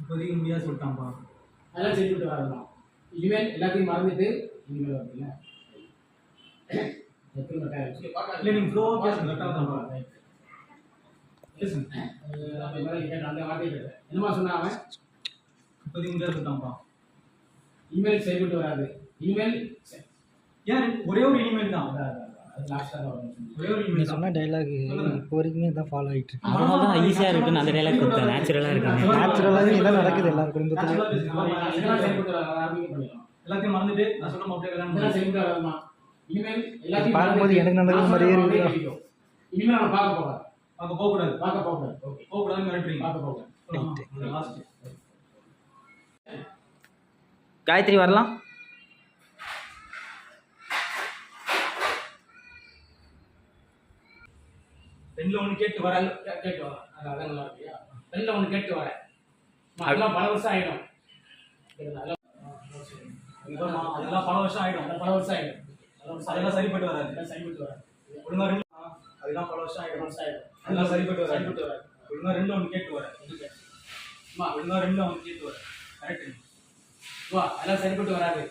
இப்போதைக்கு முடியாது சொல்லிட்டான்ப்பா. அதெல்லாம் சரிப்பட்டு வராதுதான். இனிமேல் எல்லாத்தையும் மறந்துட்டு இனிமேல் வரீங்களா? இல்லை நீங்கள் ஃப்ளோவாக பேசுங்க, கரெக்டாக தான் பேசுங்க. அந்த வார்த்தை என்னமா சொன்னா அவன்? இப்போதைக்கு முடியாது சொல்லிட்டான்ப்பா. இனிமேல் சரிப்பட்டு வராது. இனிமேல் ஏன் ஒரே ஒரு இனிமேல் தான். நீ சொன்ன டைலாக் இப்போ வரைக்குமே தான் ஃபாலோ ஆகிட்டு இருக்கு. அதனால தான் ஈஸியாக இருக்குன்னு அந்த டைலாக் கொடுத்தேன். நேச்சுரலாக இருக்காங்க. நேச்சுரலாகவே இதான் நடக்குது எல்லார் குடும்பத்துலையும். எல்லாத்தையும் மறந்துட்டு நான் சொல்ல மாட்டேன். இனிமேல் எல்லாத்தையும் பார்க்கும்போது எனக்கு நடக்கிற மாதிரியே இருக்கு. இனிமேல் நம்ம பார்க்க போகலாம். பார்க்க போகக்கூடாது. பார்க்க போகக்கூடாது. போகக்கூடாதுன்னு மிரட்டுறீங்க. பார்க்க போகக்கூடாது. லாஸ்ட் காயத்ரி வரலாம். ரெண்டுல ஒன்று கேட்டு வரேன். கேட்டு வரேன். அதான் நல்லா இருக்கியா? ரெண்டுல ஒன்று கேட்டு வரேன். அதெல்லாம் பல வருஷம் ஆகிடும். அதெல்லாம் பல வருஷம் ஆகிடும். பல வருஷம் ஆகிடும். அதெல்லாம் சரிப்பட்டு வராது. சரிப்பட்டு வராது. ஒழுங்கா ரெண்டு அதெல்லாம் பல வருஷம் ஆகிடும். அதெல்லாம் சரிப்பட்டு வராது. ஒழுங்கா ரெண்டு ஒன்று கேட்டு வரேன். ஒழுங்கா ரெண்டு ஒன்று கேட்டு வரேன். கரெக்ட். அதெல்லாம் சரிப்பட்டு வராது.